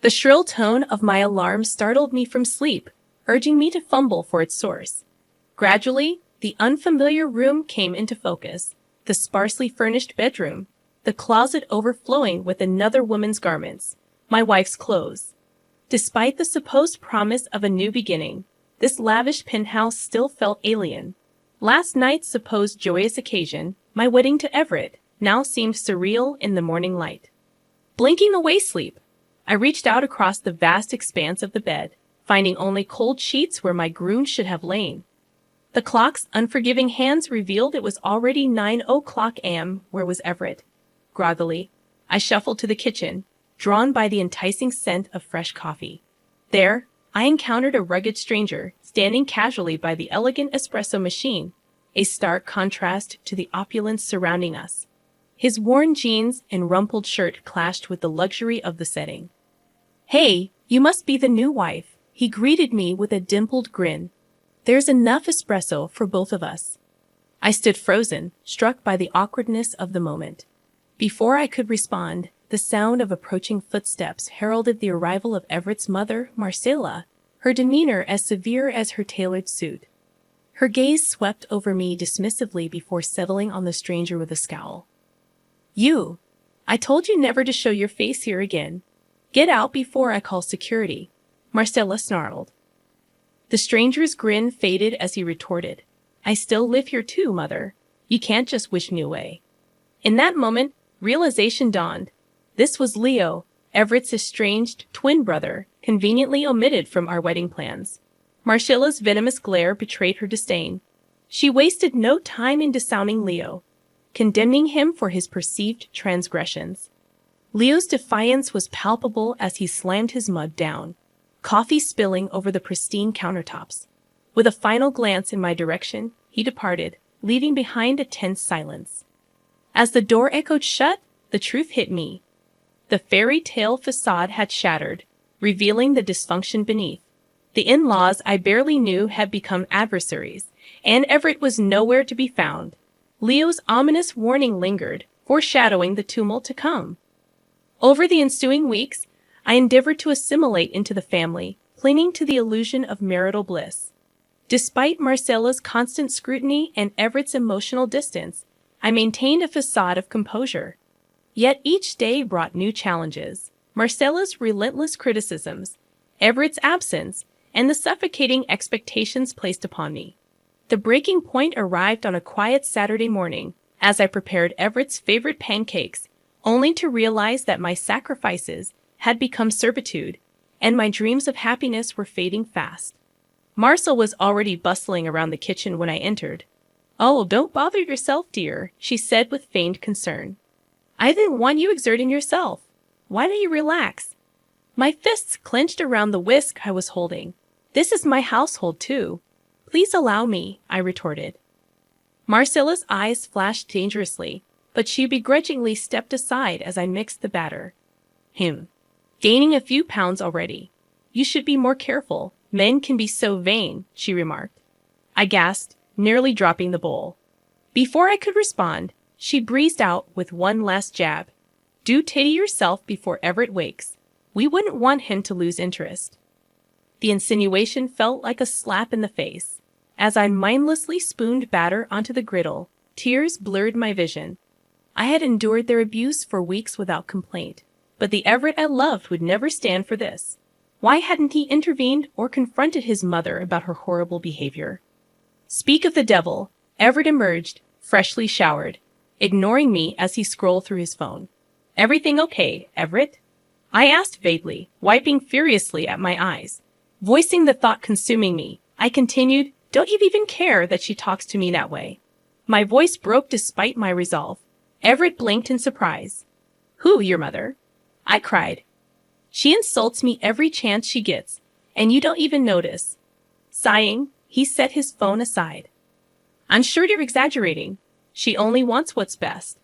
The shrill tone of my alarm startled me from sleep, urging me to fumble for its source. Gradually, the unfamiliar room came into focus, the sparsely furnished bedroom, the closet overflowing with another woman's garments, my wife's clothes. Despite the supposed promise of a new beginning, this lavish penthouse still felt alien. Last night's supposed joyous occasion, my wedding to Everett, now seemed surreal in the morning light. Blinking away sleep, I reached out across the vast expanse of the bed, finding only cold sheets where my groom should have lain. The clock's unforgiving hands revealed it was already 9:00 a.m. Where was Everett? Groggily, I shuffled to the kitchen, drawn by the enticing scent of fresh coffee. There, I encountered a rugged stranger, standing casually by the elegant espresso machine, a stark contrast to the opulence surrounding us. His worn jeans and rumpled shirt clashed with the luxury of the setting. "Hey, you must be the new wife," he greeted me with a dimpled grin. "There's enough espresso for both of us." I stood frozen, struck by the awkwardness of the moment. Before I could respond, the sound of approaching footsteps heralded the arrival of Everett's mother, Marcella, her demeanor as severe as her tailored suit. Her gaze swept over me dismissively before settling on the stranger with a scowl. "You! I told you never to show your face here again. Get out before I call security," Marcella snarled. The stranger's grin faded as he retorted, "I still live here too, mother. You can't just wish me away." In that moment, realization dawned. This was Leo, Everett's estranged twin brother, conveniently omitted from our wedding plans. Marcella's venomous glare betrayed her disdain. She wasted no time in disowning Leo, condemning him for his perceived transgressions. Leo's defiance was palpable as he slammed his mug down, coffee spilling over the pristine countertops. With a final glance in my direction, he departed, leaving behind a tense silence. As the door echoed shut, the truth hit me. The fairy tale facade had shattered, revealing the dysfunction beneath. The in-laws I barely knew had become adversaries, and Everett was nowhere to be found. Leo's ominous warning lingered, foreshadowing the tumult to come. Over the ensuing weeks, I endeavored to assimilate into the family, clinging to the illusion of marital bliss. Despite Marcella's constant scrutiny and Everett's emotional distance, I maintained a facade of composure. Yet each day brought new challenges: Marcella's relentless criticisms, Everett's absence, and the suffocating expectations placed upon me. The breaking point arrived on a quiet Saturday morning, as I prepared Everett's favorite pancakes, only to realize that my sacrifices had become servitude, and my dreams of happiness were fading fast. Marcel was already bustling around the kitchen when I entered. "Oh, don't bother yourself, dear," she said with feigned concern. "I didn't want you exerting yourself. Why don't you relax?" My fists clenched around the whisk I was holding. "This is my household, too. Please allow me," I retorted. Marcella's eyes flashed dangerously, but she begrudgingly stepped aside as I mixed the batter. Gaining a few pounds already. You should be more careful. Men can be so vain," she remarked. I gasped, nearly dropping the bowl. Before I could respond, she breezed out with one last jab. "Do tidy yourself before Everett wakes. We wouldn't want him to lose interest." The insinuation felt like a slap in the face. As I mindlessly spooned batter onto the griddle, tears blurred my vision. I had endured their abuse for weeks without complaint, but the Everett I loved would never stand for this. Why hadn't he intervened or confronted his mother about her horrible behavior? Speak of the devil, Everett emerged, freshly showered, ignoring me as he scrolled through his phone. "Everything okay, Everett?" I asked vaguely, wiping furiously at my eyes. Voicing the thought consuming me, I continued, "Don't you even care that she talks to me that way?" My voice broke despite my resolve. Everett blinked in surprise. "Who, your mother?" I cried. "She insults me every chance she gets, and you don't even notice." Sighing, he set his phone aside. "I'm sure you're exaggerating. She only wants what's best."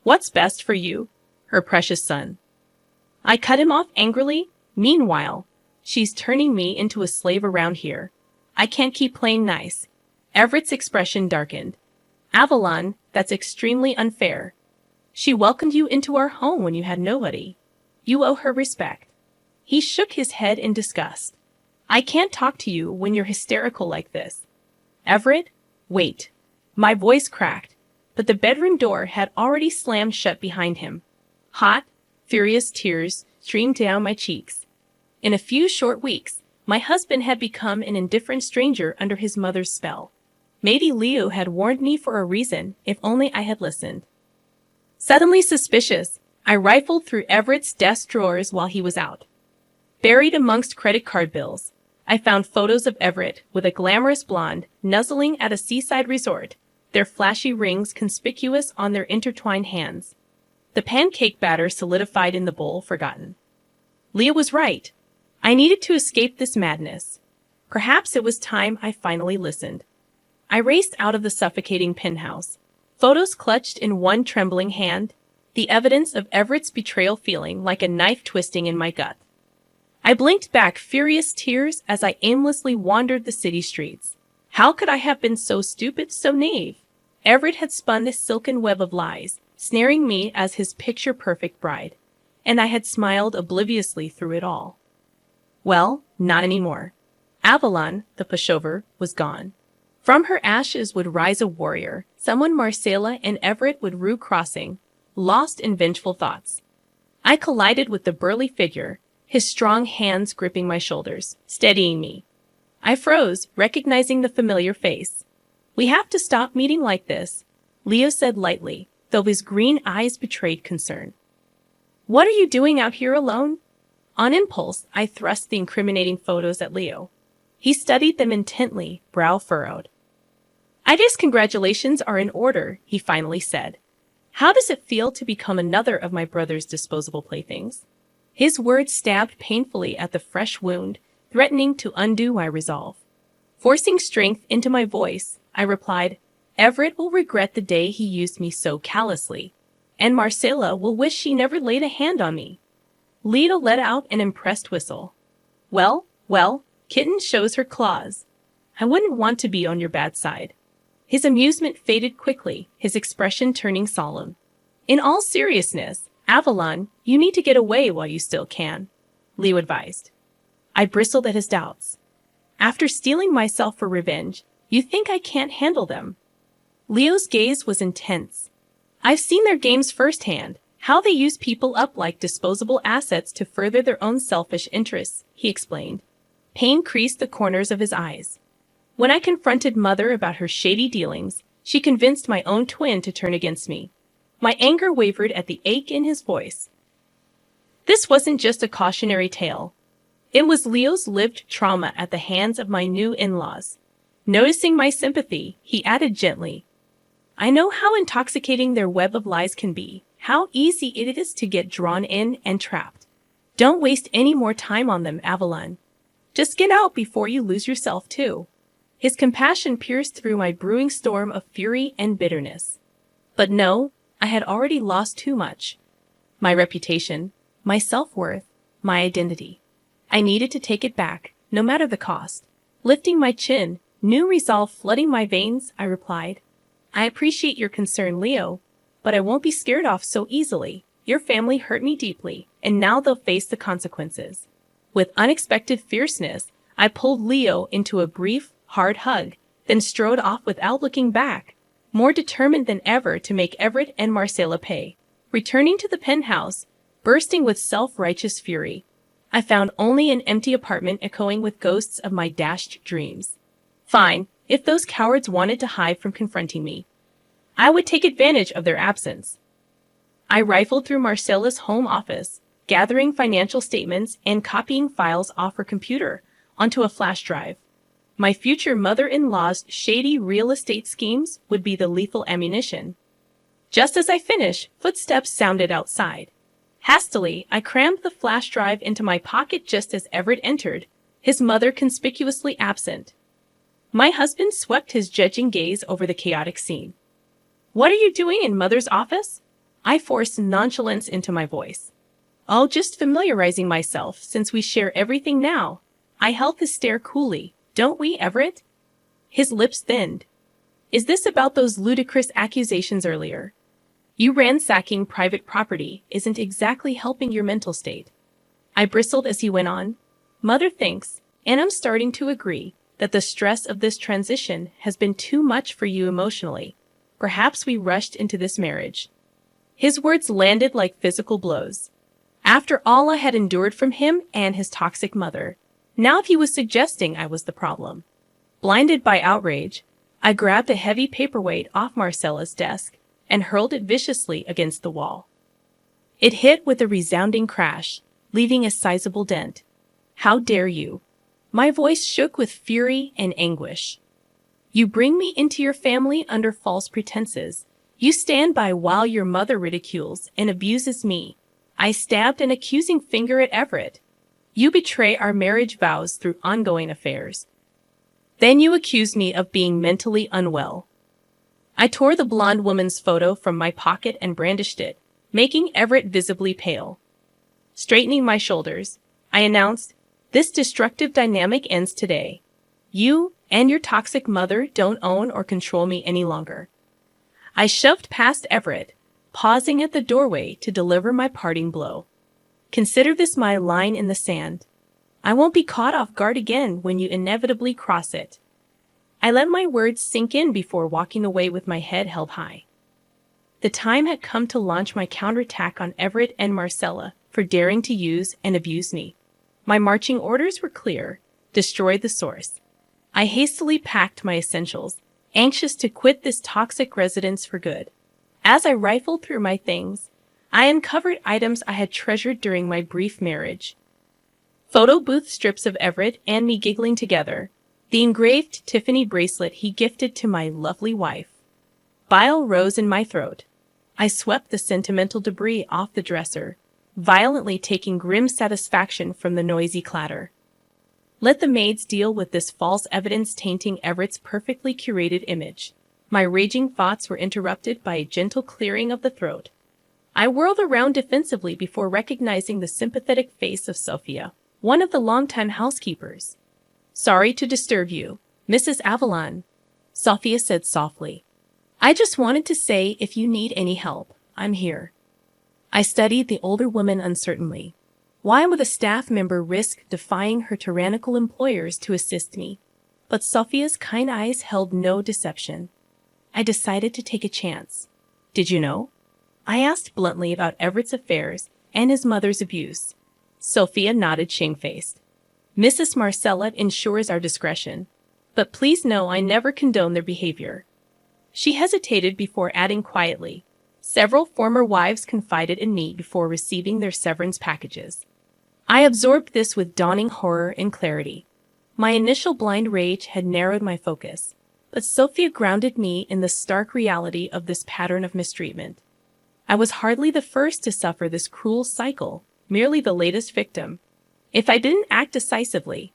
"What's best for you, her precious son?" I cut him off angrily. "Meanwhile, she's turning me into a slave around here. I can't keep playing nice." Everett's expression darkened. "Avalon, that's extremely unfair. She welcomed you into our home when you had nobody. You owe her respect." He shook his head in disgust. I can't talk to you when you're hysterical like this. Everett? Wait. My voice cracked, but the bedroom door had already slammed shut behind him. Hot, furious tears streamed down my cheeks. In a few short weeks, my husband had become an indifferent stranger under his mother's spell. Maybe Leo had warned me for a reason, if only I had listened. Suddenly suspicious, I rifled through Everett's desk drawers while he was out. Buried amongst credit card bills, I found photos of Everett with a glamorous blonde nuzzling at a seaside resort, their flashy rings conspicuous on their intertwined hands. The pancake batter solidified in the bowl forgotten. Leah was right. I needed to escape this madness. Perhaps it was time I finally listened. I raced out of the suffocating penthouse, photos clutched in one trembling hand, the evidence of Everett's betrayal feeling like a knife twisting in my gut. I blinked back furious tears as I aimlessly wandered the city streets. How could I have been so stupid, so naive? Everett had spun this silken web of lies, snaring me as his picture-perfect bride, and I had smiled obliviously through it all. Well, not anymore. Avalon, the pushover, was gone. From her ashes would rise a warrior, someone Marcella and Everett would rue crossing, lost in vengeful thoughts. I collided with the burly figure, his strong hands gripping my shoulders, steadying me. I froze, recognizing the familiar face. We have to stop meeting like this, Leo said lightly, though his green eyes betrayed concern. What are you doing out here alone? On impulse, I thrust the incriminating photos at Leo. He studied them intently, brow furrowed. I guess congratulations are in order, he finally said. How does it feel to become another of my brother's disposable playthings? His words stabbed painfully at the fresh wound, threatening to undo my resolve. Forcing strength into my voice, I replied, Everett will regret the day he used me so callously, and Marcella will wish she never laid a hand on me. Leo let out an impressed whistle. Well, kitten shows her claws. I wouldn't want to be on your bad side. His amusement faded quickly, his expression turning solemn. In all seriousness, Avalon, you need to get away while you still can, Leo advised. I bristled at his doubts. After steeling myself for revenge, you think I can't handle them? Leo's gaze was intense. I've seen their games firsthand, how they use people up like disposable assets to further their own selfish interests, he explained. Pain creased the corners of his eyes. When I confronted Mother about her shady dealings, she convinced my own twin to turn against me. My anger wavered at the ache in his voice. This wasn't just a cautionary tale. It was Leo's lived trauma at the hands of my new in-laws. Noticing my sympathy, he added gently, I know how intoxicating their web of lies can be, how easy it is to get drawn in and trapped. Don't waste any more time on them, Avalon. Just get out before you lose yourself, too. His compassion pierced through my brewing storm of fury and bitterness. But no, I had already lost too much. My reputation, my self-worth, my identity. I needed to take it back, no matter the cost. Lifting my chin, new resolve flooding my veins, I replied, I appreciate your concern, Leo, but I won't be scared off so easily. Your family hurt me deeply, and now they'll face the consequences. With unexpected fierceness, I pulled Leo into a brief, hard hug, then strode off without looking back, more determined than ever to make Everett and Marcella pay. Returning to the penthouse, bursting with self-righteous fury, I found only an empty apartment echoing with ghosts of my dashed dreams. Fine, if those cowards wanted to hide from confronting me, I would take advantage of their absence. I rifled through Marcella's home office, gathering financial statements and copying files off her computer onto a flash drive. My future mother-in-law's shady real estate schemes would be the lethal ammunition. Just as I finished, footsteps sounded outside. Hastily, I crammed the flash drive into my pocket just as Everett entered, his mother conspicuously absent. My husband swept his judging gaze over the chaotic scene. What are you doing in Mother's office? I forced nonchalance into my voice. Oh, just familiarizing myself since we share everything now. I held his stare coolly. Don't we, Everett? His lips thinned. Is this about those ludicrous accusations earlier? You ransacking private property isn't exactly helping your mental state. I bristled as he went on. Mother thinks, and I'm starting to agree, that the stress of this transition has been too much for you emotionally. Perhaps we rushed into this marriage. His words landed like physical blows. After all I had endured from him and his toxic mother, now he was suggesting I was the problem. Blinded by outrage, I grabbed a heavy paperweight off Marcella's desk and hurled it viciously against the wall. It hit with a resounding crash, leaving a sizable dent. How dare you? My voice shook with fury and anguish. You bring me into your family under false pretenses. You stand by while your mother ridicules and abuses me. I stabbed an accusing finger at Everett. You betray our marriage vows through ongoing affairs. Then you accuse me of being mentally unwell. I tore the blonde woman's photo from my pocket and brandished it, making Everett visibly pale. Straightening my shoulders, I announced, "This destructive dynamic ends today. You and your toxic mother don't own or control me any longer." I shoved past Everett, pausing at the doorway to deliver my parting blow. Consider this my line in the sand. I won't be caught off guard again when you inevitably cross it. I let my words sink in before walking away with my head held high. The time had come to launch my counterattack on Everett and Marcella for daring to use and abuse me. My marching orders were clear: destroy the source. I hastily packed my essentials, anxious to quit this toxic residence for good. As I rifled through my things, I uncovered items I had treasured during my brief marriage. Photo booth strips of Everett and me giggling together, the engraved Tiffany bracelet he gifted to my lovely wife. Bile rose in my throat. I swept the sentimental debris off the dresser, violently taking grim satisfaction from the noisy clatter. Let the maids deal with this false evidence tainting Everett's perfectly curated image. My raging thoughts were interrupted by a gentle clearing of the throat. I whirled around defensively before recognizing the sympathetic face of Sophia, one of the longtime housekeepers. "Sorry to disturb you, Mrs. Avalon," Sophia said softly. "I just wanted to say if you need any help, I'm here." I studied the older woman uncertainly. Why would a staff member risk defying her tyrannical employers to assist me? But Sophia's kind eyes held no deception. I decided to take a chance. "Did you know?" I asked bluntly about Everett's affairs and his mother's abuse. Sophia nodded shamefaced. "Mrs. Marcella ensures our discretion, but please know I never condone their behavior." She hesitated before adding quietly, "Several former wives confided in me before receiving their severance packages." I absorbed this with dawning horror and clarity. My initial blind rage had narrowed my focus, but Sophia grounded me in the stark reality of this pattern of mistreatment. I was hardly the first to suffer this cruel cycle, merely the latest victim. If I didn't act decisively,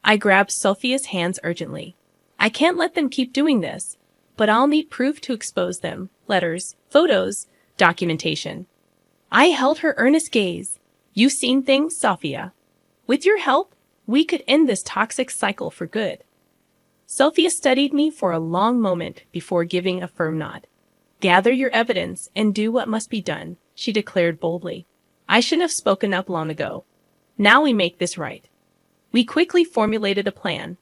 I grabbed Sophia's hands urgently. "I can't let them keep doing this, but I'll need proof to expose them: letters, photos, documentation." I held her earnest gaze. "You've seen things, Sophia. With your help, we could end this toxic cycle for good." Sophia studied me for a long moment before giving a firm nod. "Gather your evidence and do what must be done," she declared boldly. "I shouldn't have spoken up long ago. Now we make this right." We quickly formulated a plan.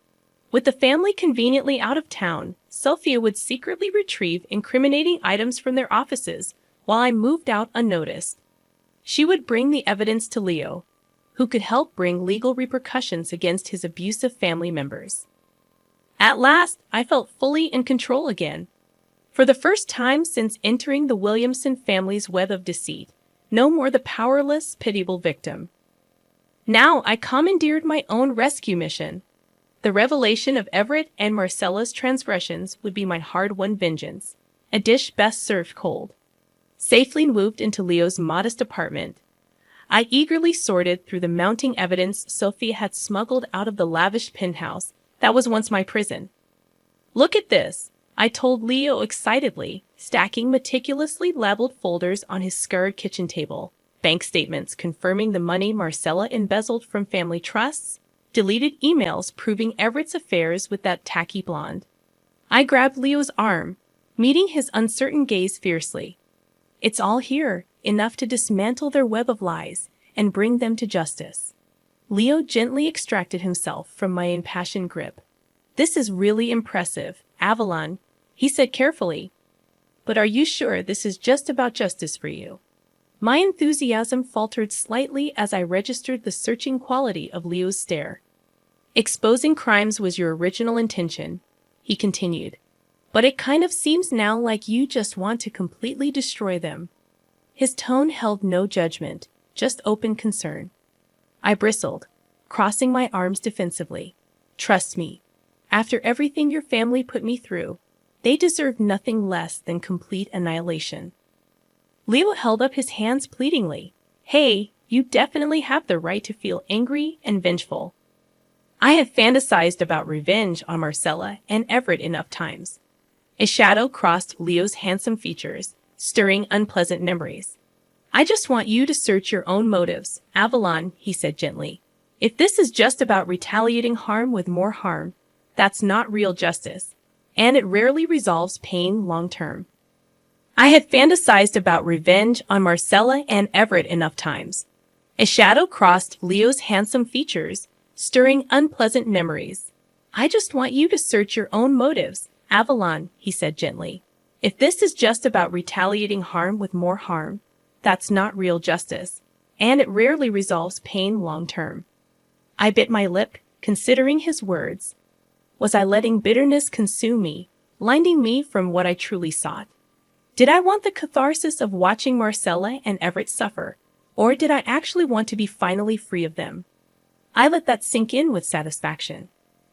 With the family conveniently out of town, Sophia would secretly retrieve incriminating items from their offices while I moved out unnoticed. She would bring the evidence to Leo, who could help bring legal repercussions against his abusive family members. At last, I felt fully in control again. For the first time since entering the Williamson family's web of deceit, no more the powerless, pitiable victim. Now I commandeered my own rescue mission. The revelation of Everett and Marcella's transgressions would be my hard-won vengeance, a dish best served cold. Safely moved into Leo's modest apartment, I eagerly sorted through the mounting evidence Sophia had smuggled out of the lavish penthouse that was once my prison. "Look at this," I told Leo excitedly, stacking meticulously labeled folders on his scarred kitchen table. Bank statements confirming the money Marcella embezzled from family trusts, deleted emails proving Everett's affairs with that tacky blonde. I grabbed Leo's arm, meeting his uncertain gaze fiercely. "It's all here, enough to dismantle their web of lies and bring them to justice. Leo gently extracted himself from my impassioned grip. This is really impressive, Avalon, he said carefully. But are you sure this is just about justice for you? My enthusiasm faltered slightly as I registered the searching quality of Leo's stare. Exposing crimes was your original intention, he continued. But it kind of seems now like you just want to completely destroy them. His tone held no judgment, just open concern. I bristled, crossing my arms defensively. Trust me, after everything your family put me through, they deserve nothing less than complete annihilation. Leo held up his hands pleadingly. Hey, you definitely have the right to feel angry and vengeful. I have fantasized about revenge on Marcella and Everett enough times. A shadow crossed Leo's handsome features, stirring unpleasant memories. I just want you to search your own motives, Avalon, he said gently. If this is just about retaliating harm with more harm, that's not real justice, and it rarely resolves pain long-term. I had fantasized about revenge on Marcella and Everett enough times. A shadow crossed Leo's handsome features, stirring unpleasant memories. I just want you to search your own motives, Avalon, he said gently. If this is just about retaliating harm with more harm, that's not real justice, and it rarely resolves pain long-term. I bit my lip, considering his words. Was I letting bitterness consume me, blinding me from what I truly sought? Did I want the catharsis of watching Marcella and Everett suffer, or did I actually want to be finally free of them? I let that sink in with satisfaction.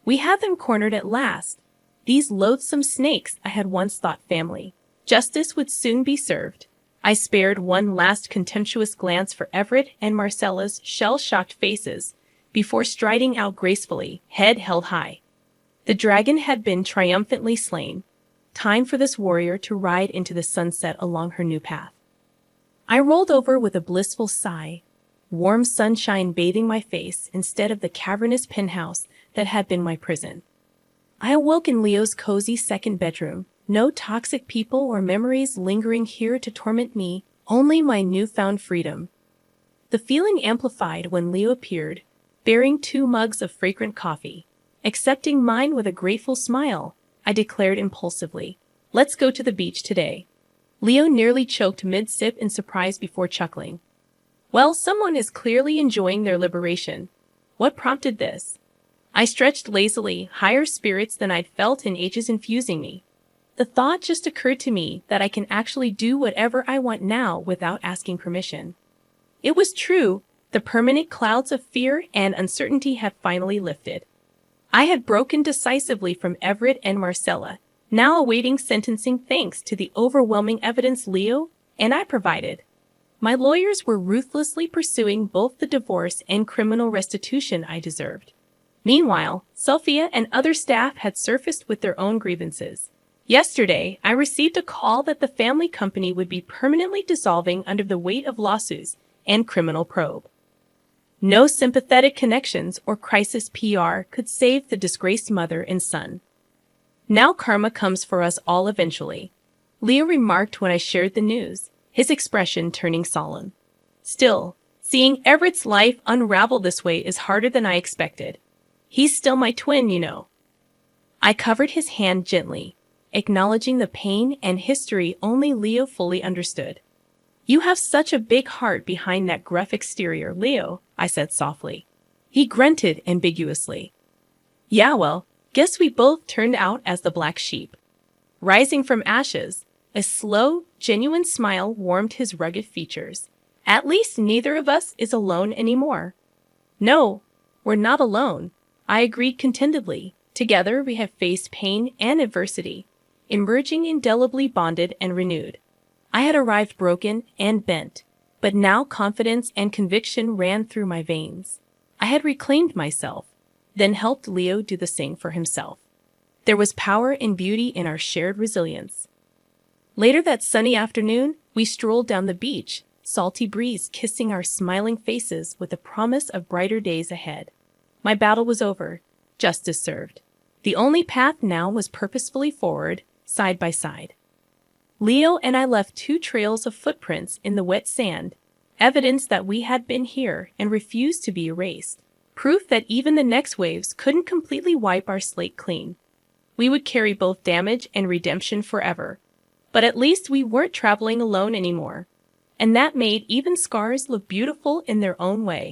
We had them cornered at last. These loathsome snakes I had once thought family. Justice would soon be served. I spared one last contemptuous glance for Everett and Marcella's shell-shocked faces before striding out gracefully, head held high. The dragon had been triumphantly slain. Time for this warrior to ride into the sunset along her new path. I rolled over with a blissful sigh, warm sunshine bathing my face instead of the cavernous penthouse that had been my prison. I awoke in Leo's cozy second bedroom. No toxic people or memories lingering here to torment me, only my newfound freedom. The feeling amplified when Leo appeared, bearing 2 mugs of fragrant coffee. Accepting mine with a grateful smile, I declared impulsively, "Let's go to the beach today." Leo nearly choked mid-sip in surprise before chuckling. Well, someone is clearly enjoying their liberation. What prompted this? I stretched lazily, higher spirits than I'd felt in ages infusing me. The thought just occurred to me that I can actually do whatever I want now without asking permission. It was true, the permanent clouds of fear and uncertainty had finally lifted. I had broken decisively from Everett and Marcella, now awaiting sentencing thanks to the overwhelming evidence Leo and I provided. My lawyers were ruthlessly pursuing both the divorce and criminal restitution I deserved. Meanwhile, Sophia and other staff had surfaced with their own grievances. Yesterday, I received a call that the family company would be permanently dissolving under the weight of lawsuits and criminal probe. No sympathetic connections or crisis PR could save the disgraced mother and son. Now karma comes for us all eventually, Leo remarked when I shared the news, his expression turning solemn. Still, seeing Everett's life unravel this way is harder than I expected. He's still my twin, you know. I covered his hand gently, acknowledging the pain and history only Leo fully understood. You have such a big heart behind that gruff exterior, Leo, I said softly. He grunted ambiguously. Yeah, well, guess we both turned out as the black sheep. Rising from ashes, a slow, genuine smile warmed his rugged features. At least neither of us is alone anymore. No, we're not alone, I agreed contentedly. Together we have faced pain and adversity, emerging indelibly bonded and renewed. I had arrived broken and bent, but now confidence and conviction ran through my veins. I had reclaimed myself, then helped Leo do the same for himself. There was power and beauty in our shared resilience. Later that sunny afternoon, we strolled down the beach, salty breeze kissing our smiling faces with the promise of brighter days ahead. My battle was over, justice served. The only path now was purposefully forward, side by side. Leo and I left 2 trails of footprints in the wet sand, Evidence that we had been here and refused to be erased. Proof that even the next waves couldn't completely wipe our slate clean. We would carry both damage and redemption forever. But at least we weren't traveling alone anymore. And that made even scars look beautiful in their own way.